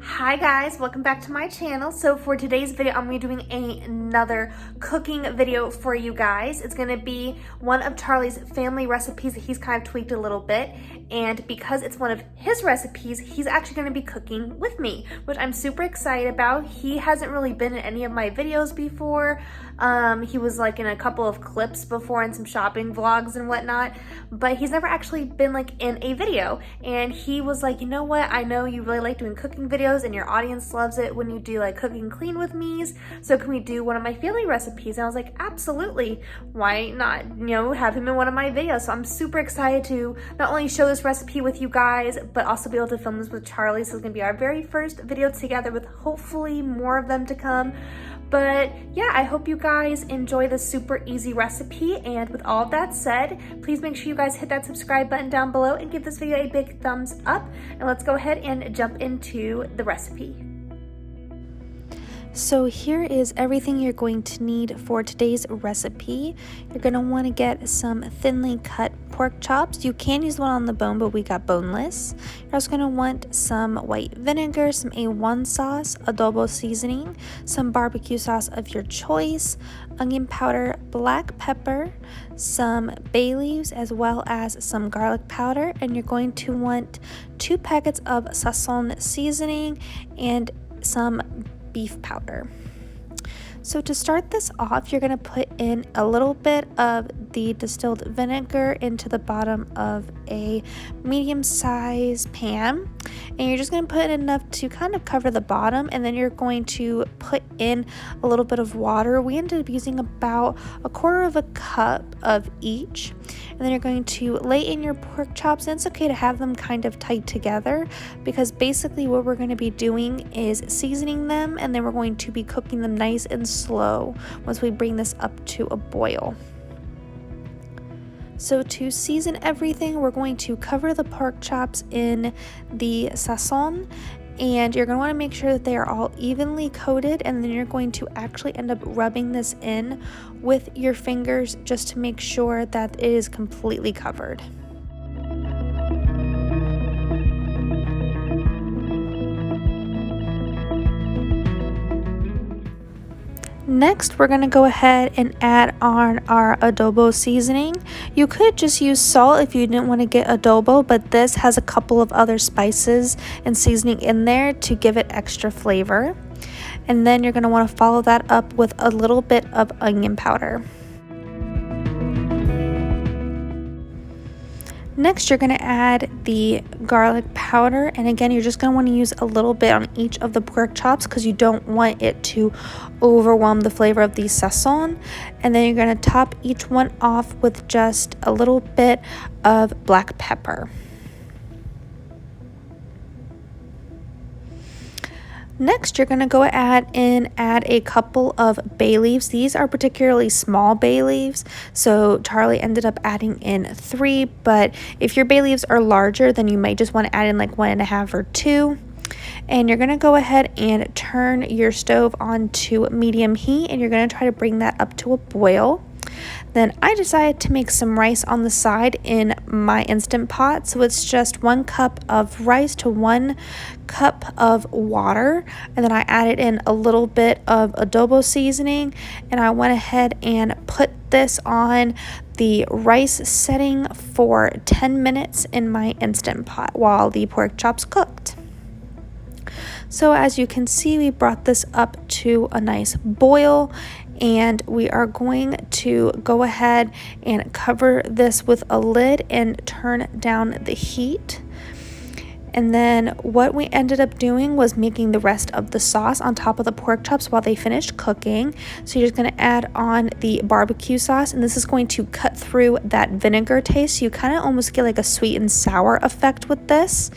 Hi guys, welcome back to my channel. So for today's video, I'm going to be doing another cooking video for you guys. It's going to be one of Charlie's family recipes that he's kind of tweaked a little bit. And because it's one of his recipes, he's actually going to be cooking with me, which I'm super excited about. He hasn't really been in any of my videos before. He was like in a couple of clips before and some shopping vlogs and whatnot, but he's never actually been like in a video. And he was like, you know what? I know you really like doing cooking videos and your audience loves it when you do like cooking clean with me's. So can we do one of my family recipes? And I was like, absolutely. Why not, have him in one of my videos? So I'm super excited to not only show this recipe with you guys, but also be able to film this with Charlie. So it's gonna be our very first video together with hopefully more of them to come. But yeah, I hope you guys enjoy this super easy recipe. And with all of that said, please make sure you guys hit that subscribe button down below and give this video a big thumbs up. And let's go ahead and jump into the recipe. So here is everything you're going to need for today's recipe. You're going to want to get some thinly cut pork chops. You can use one on the bone, but we got boneless. You're also going to want some white vinegar, some A1 sauce, adobo seasoning, some barbecue sauce of your choice, onion powder, black pepper, some bay leaves, as well as some garlic powder. And you're going to want 2 packets of sazon seasoning and some beef powder. So to start this off, you're going to put in a little bit of the distilled vinegar into the bottom of a medium-sized pan, and you're just going to put enough to kind of cover the bottom, and then you're going to put in a little bit of water. We ended up using about 1/4 cup of each, and then you're going to lay in your pork chops. And it's okay to have them kind of tight together, because basically what we're going to be doing is seasoning them, and then we're going to be cooking them nice and slow once we bring this up to a boil. So to season everything, we're going to cover the pork chops in the sazon, and you're going to want to make sure that they are all evenly coated, and then you're going to actually end up rubbing this in with your fingers just to make sure that it is completely covered. Next, we're going to go ahead and add on our adobo seasoning. You could just use salt if you didn't want to get adobo, but this has a couple of other spices and seasoning in there to give it extra flavor. And then you're going to want to follow that up with a little bit of onion powder. Next, you're going to add the garlic powder, and again, you're just going to want to use a little bit on each of the pork chops because you don't want it to overwhelm the flavor of the sazon. And then you're going to top each one off with just a little bit of black pepper. Next, you're going to go add a couple of bay leaves. These are particularly small bay leaves, so Charlie ended up adding in 3, but if your bay leaves are larger, then you might just want to add in like 1.5 or 2. And you're going to go ahead and turn your stove on to medium heat, and you're going to try to bring that up to a boil. Then I decided to make some rice on the side in my Instant Pot. So it's just 1 cup of rice to 1 cup of water. And then I added in a little bit of adobo seasoning. And I went ahead and put this on the rice setting for 10 minutes in my Instant Pot while the pork chops cooked. So as you can see, we brought this up to a nice boil, and we are going to go ahead and cover this with a lid and turn down the heat. And then what we ended up doing was making the rest of the sauce on top of the pork chops while they finished cooking. So you're just going to add on the barbecue sauce, and this is going to cut through that vinegar taste. So you kind of almost get like a sweet and sour effect with this.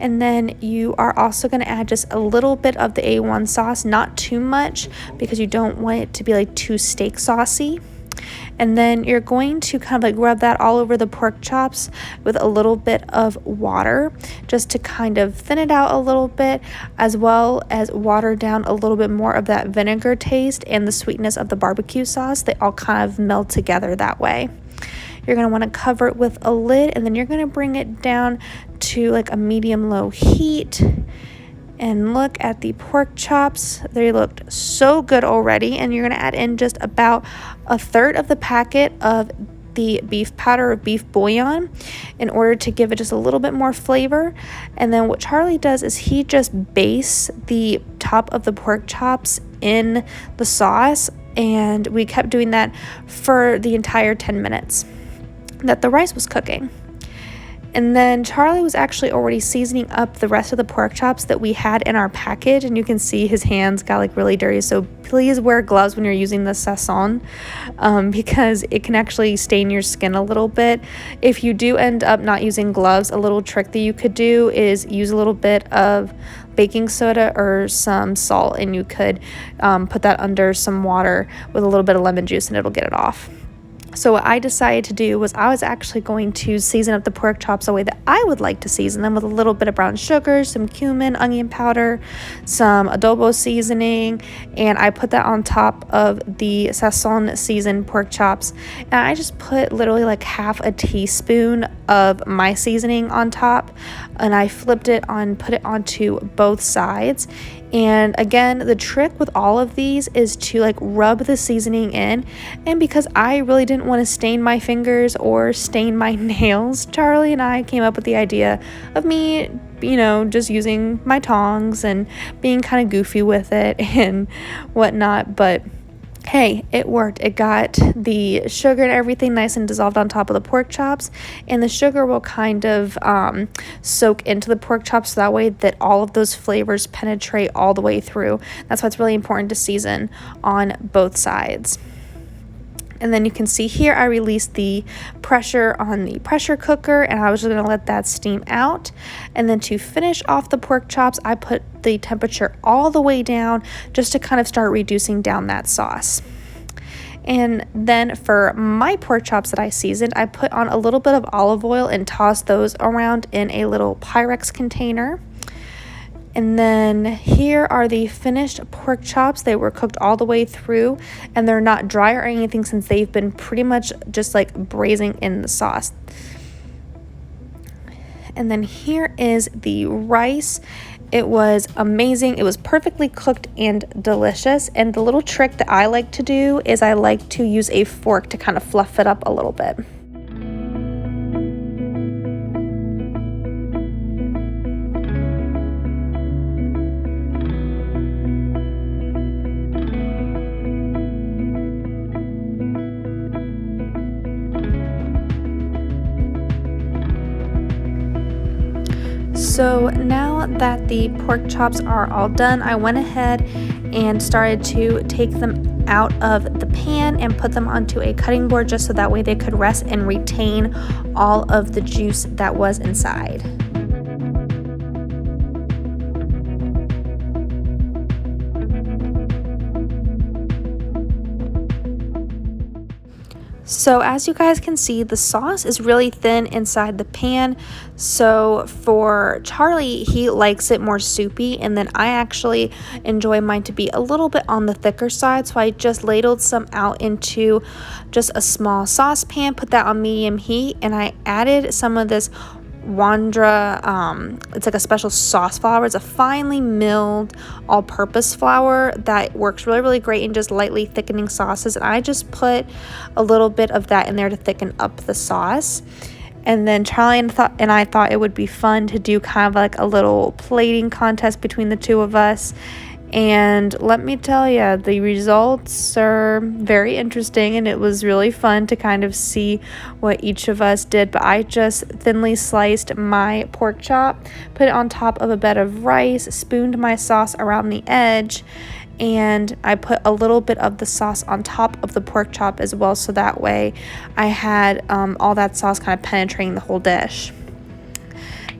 And then you are also going to add just a little bit of the A1 sauce, not too much, because you don't want it to be like too steak saucy. And then you're going to kind of like rub that all over the pork chops with a little bit of water, just to kind of thin it out a little bit, as well as water down a little bit more of that vinegar taste and the sweetness of the barbecue sauce. They all kind of meld together that way. You're going to want to cover it with a lid, and then you're going to bring it down to like a medium-low heat. And look at the pork chops. They looked so good already. And you're going to add in just about a third of the packet of the beef powder or beef bouillon in order to give it just a little bit more flavor. And then what Charlie does is he just bastes the top of the pork chops in the sauce, and we kept doing that for the entire 10 minutes that the rice was cooking. And then Charlie was actually already seasoning up the rest of the pork chops that we had in our package, and you can see his hands got like really dirty, so please wear gloves when you're using the sazon, because it can actually stain your skin a little bit. If you do end up not using gloves, a little trick that you could do is use a little bit of baking soda or some salt, and you could put that under some water with a little bit of lemon juice and it'll get it off. So what I decided to do was I was actually going to season up the pork chops the way that I would like to season them, with a little bit of brown sugar, some cumin, onion powder, some adobo seasoning, and I put that on top of the sazon seasoned pork chops. And I just put literally like half a teaspoon of my seasoning on top, and I flipped it on, put it onto both sides. And again, the trick with all of these is to like rub the seasoning in. And because I really didn't want to stain my fingers or stain my nails, Charlie and I came up with the idea of me, just using my tongs and being kind of goofy with it and whatnot. But hey, it worked. It got the sugar and everything nice and dissolved on top of the pork chops, and the sugar will kind of soak into the pork chops, so that way that all of those flavors penetrate all the way through. That's why it's really important to season on both sides. And then you can see here I released the pressure on the pressure cooker, and I was just going to let that steam out. And then to finish off the pork chops, I put the temperature all the way down just to kind of start reducing down that sauce. And then for my pork chops that I seasoned, I put on a little bit of olive oil and tossed those around in a little Pyrex container. And then here are the finished pork chops. They were cooked all the way through, and they're not dry or anything since they've been pretty much just like braising in the sauce. And then here is the rice. It was amazing. It was perfectly cooked and delicious. And the little trick that I like to do is I like to use a fork to kind of fluff it up a little bit. So now that the pork chops are all done, I went ahead and started to take them out of the pan and put them onto a cutting board, just so that way they could rest and retain all of the juice that was inside. So as you guys can see, the sauce is really thin inside the pan. So for Charlie, he likes it more soupy, and then I actually enjoy mine to be a little bit on the thicker side. So I just ladled some out into just a small saucepan, put that on medium heat, and I added some of this Wandra, it's like a special sauce flour. It's a finely milled all-purpose flour that works really great in just lightly thickening sauces, and I just put a little bit of that in there to thicken up the sauce. And then Charlie and I thought it would be fun to do kind of like a little plating contest between the two of us. And let me tell you, the results are very interesting, and it was really fun to kind of see what each of us did. But I just thinly sliced my pork chop, put it on top of a bed of rice, spooned my sauce around the edge, and I put a little bit of the sauce on top of the pork chop as well, so that way I had all that sauce kind of penetrating the whole dish.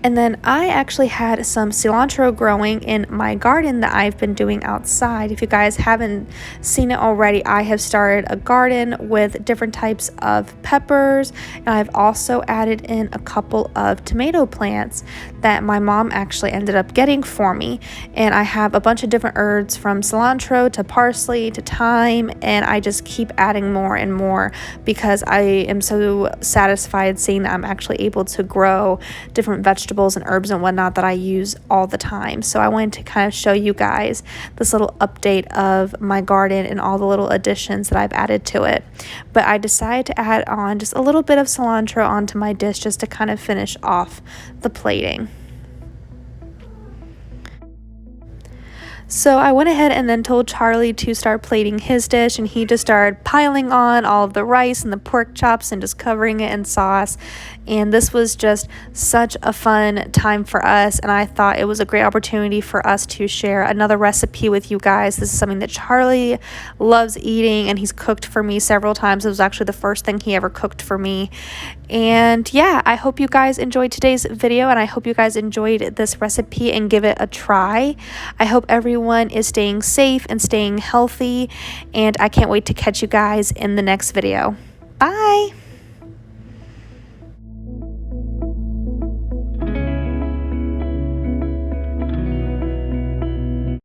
And then I actually had some cilantro growing in my garden that I've been doing outside. If you guys haven't seen it already, I have started a garden with different types of peppers, and I've also added in a couple of tomato plants that my mom actually ended up getting for me. And I have a bunch of different herbs, from cilantro to parsley to thyme, and I just keep adding more and more because I am so satisfied seeing that I'm actually able to grow different vegetables vegetables and herbs and whatnot that I use all the time. So I wanted to kind of show you guys this little update of my garden and all the little additions that I've added to it. But I decided to add on just a little bit of cilantro onto my dish just to kind of finish off the plating. So I went ahead and then told Charlie to start plating his dish, and he just started piling on all of the rice and the pork chops and just covering it in sauce. And this was just such a fun time for us, and I thought it was a great opportunity for us to share another recipe with you guys. This is something that Charlie loves eating, and he's cooked for me several times. It was actually the first thing he ever cooked for me. And yeah, I hope you guys enjoyed today's video, and I hope you guys enjoyed this recipe and give it a try. I hope everyone is staying safe and staying healthy, and I can't wait to catch you guys in the next video. Bye!